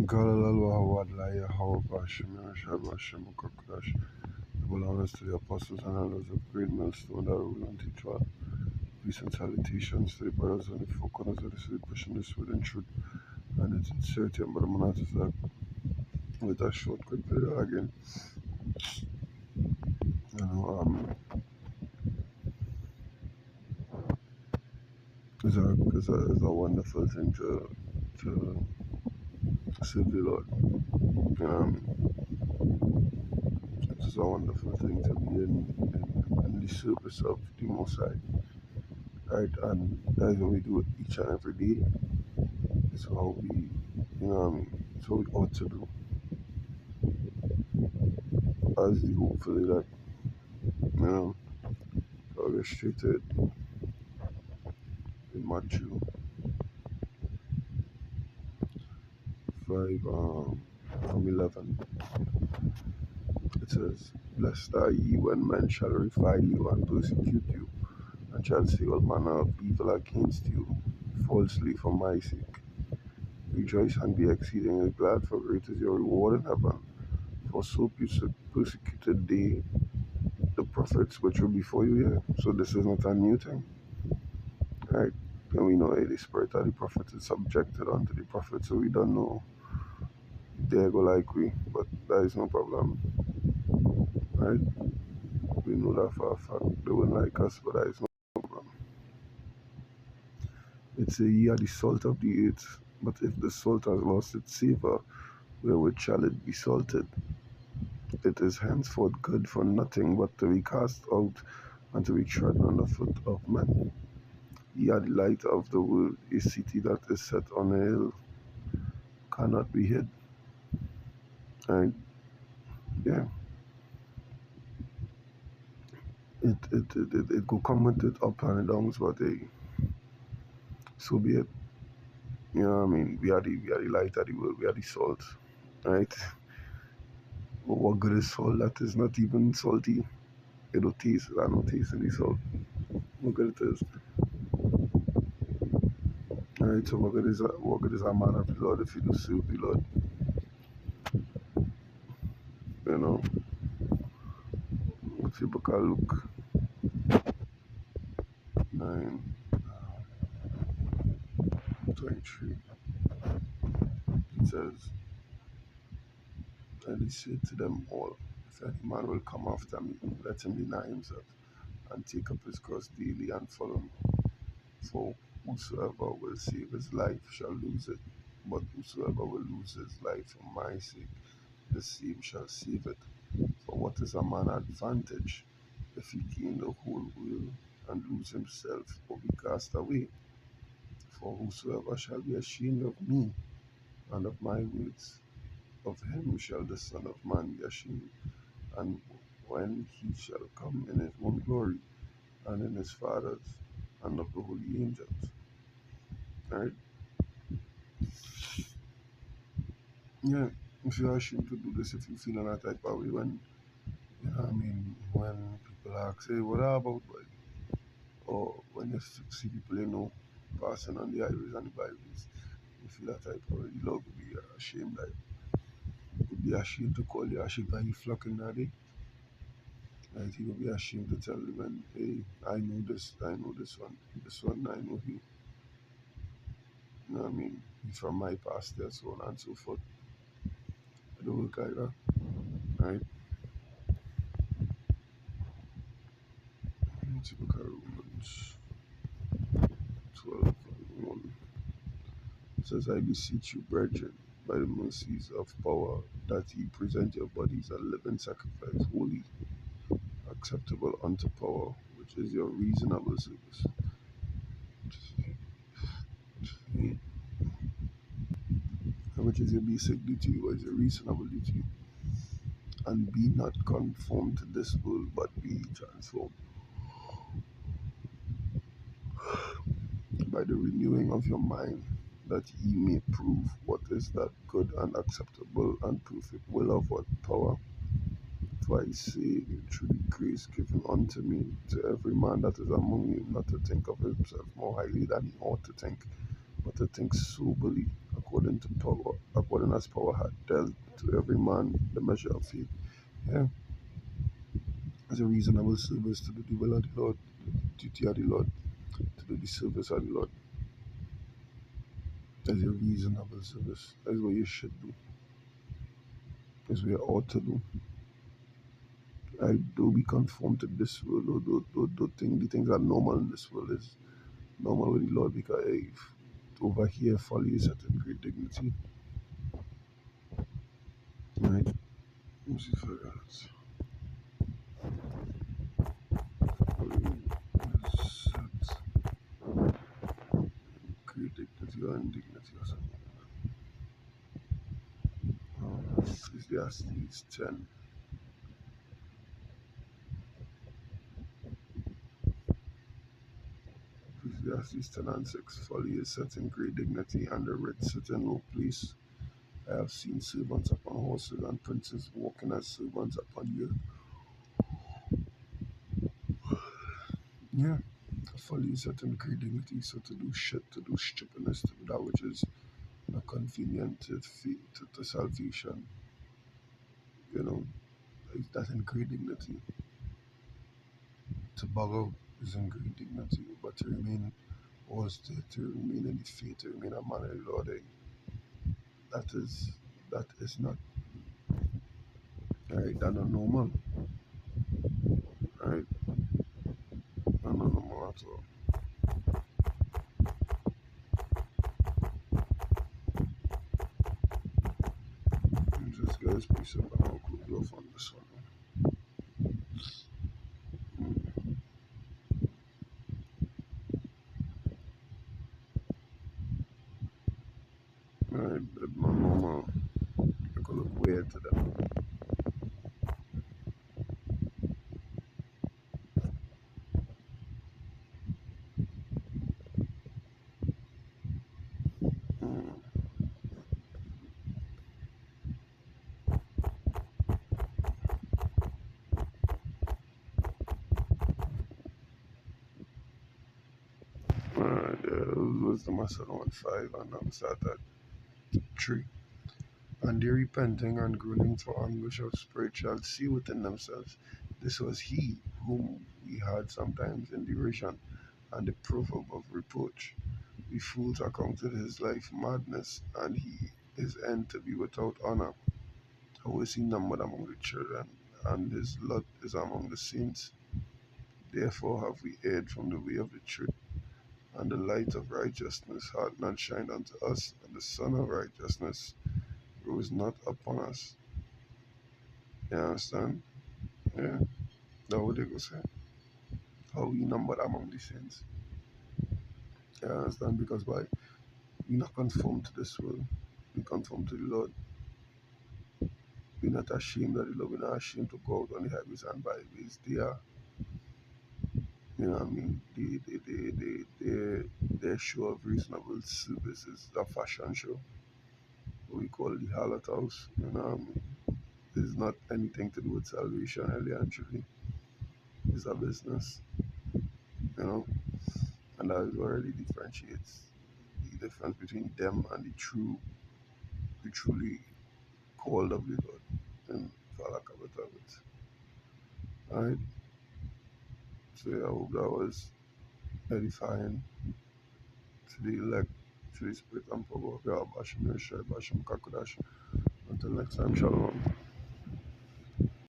قال الله Hawad La Yahweh Shemir Shabbat Shemukakdash. The belongs to the apostles and elders of great millstone that rule and teach all. Peace and salutations to the brothers and the four corners of the city, pushing this within truth and its sincerity. And Brother Manat is that with a short, quick video again. You know, it's a wonderful thing to serve the Lord. It is a wonderful thing to be in the service of the Most High. Right, and that's what we do it each and every day. It's how we, it's what we ought to do. As the hopefully that, I'll get straight to it in Matthew 5, from 11. It says, "Blessed are ye when men shall revile you and persecute you, and shall say all manner of evil against you, falsely for my sake. Rejoice and be exceedingly glad, for great is your reward in heaven. For so persecuted they the prophets which were before you here." So this is not a new thing, right? And we know the spirit of the prophet is subjected unto the prophet, so we don't know they go like we, but that is no problem, right? We know that for a fact they wouldn't like us, but that is no problem. It's a ye are the salt of the earth, but if the salt has lost its savour, wherewith shall it be salted? It is henceforth good for nothing but to be cast out and to be trodden under foot of men. Ye are the light of the world. A city that is set on a hill cannot be hid. And yeah, it could come with it up and downs, but so be it. You know what I mean? We are the light of the world. We are the salt, right? But what good is salt that is not even salty? It don't taste. I don't taste any salt. What good it is? All right. So what good is a man of the Lord if you do serve the Lord? You know. What's your book of Luke 9:23? It says, "And he said to them all, if any man will come after me, let him deny himself, and take up his cross daily and follow me. For whosoever will save his life shall lose it, but whosoever will lose his life for my sake, the same shall save it. For what is a man advantage if he gain the whole world and lose himself or be cast away? For whosoever shall be ashamed of me and of my words, of him shall the Son of Man be ashamed, and when he shall come in his own glory, and in his Father's, and of the holy angels." Right? Yeah. If you're ashamed to do this, if you feel in that type of way, when when people ask, "Hey, what about?" Or when you see people passing on the highways and the byways, you feel that type of way, the Lord would be ashamed, like would be ashamed to call you a sheep and you flocking that day. Right? He would be ashamed to tell them, and "Hey, I know this one, I know him. You know what I mean? He's from my past there, so on and so forth." It don't work like that, right? Let's look at Romans 12:1. It says, "I beseech you, brethren, by the mercies of power, that ye present your bodies a living sacrifice, holy, acceptable unto power, which is your reasonable service." Which is your basic duty, or is your reasonable duty. "And be not conformed to this world, but be transformed by the renewing of your mind, that ye may prove what is that good and acceptable and perfect will of what power. For I say, through the grace given unto me, to every man that is among you, not to think of himself more highly than he ought to think, but to think soberly, according as power had dealt to every man the measure of faith. Yeah, as a reasonable service to do the will of the Lord, the duty of the Lord, to do the service of the Lord. As a reasonable service. That's what you should do. That's what you ought to do. I don't be conformed to this world, or don't think the things that are normal in this world is normal with the Lord, because if over here folly is at a great dignity. Right? Let me see if I got folly is at great dignity or indignity or something. Ecclesiastes 10. Ecclesiastes 10 and 6. Folly is set in great dignity, and the rich sit in low place. I have seen servants upon horses and princes walking as servants upon you. Yeah, folly is set in great dignity, so to do shit, to do stupidness, to do that which is not convenient to salvation, you know, that's in great dignity. To borrow is in great dignity, but to remain was to remain in the faith, to remain a man of the Lord, that is that is not right. That's not normal, right? That's not normal at all. Just guys, peace up, and I'll close off on this one. Right, that's not normal. You could look weird to them. Mm. Right, yeah, wisdom I said on 5, and I'm sad at 3. And they repenting and groaning for anguish of spirit shall see within themselves. This was he whom we had sometimes in derision and the proverb of reproach. The fools accounted his life madness, and his end to be without honor. How is he numbered among the children, and his lot is among the saints? Therefore have we erred from the way of the truth, and the light of righteousness hath not shined unto us, and the sun of righteousness rose not upon us. You understand? Yeah, that's what they go say. How we numbered among the saints. You understand? Because why? We not conform to this world. We conform to the Lord. We're not ashamed of the Lord. We're not ashamed to go out on the highways and byways. They are, you know what I mean? Their show of reasonable service is a fashion show. What we call the harlot house. You know what I mean? It's not anything to do with salvation, really and truly. It's a business, you know? And that is what really differentiates the difference between them and the truly called of the Lord. And for lack of a better words. Alright? So yeah, I hope that was edifying to the elect, to the spirit and power of Yahweh Bashim Yeshua Bashim Kakodash. Until next time, Shalom.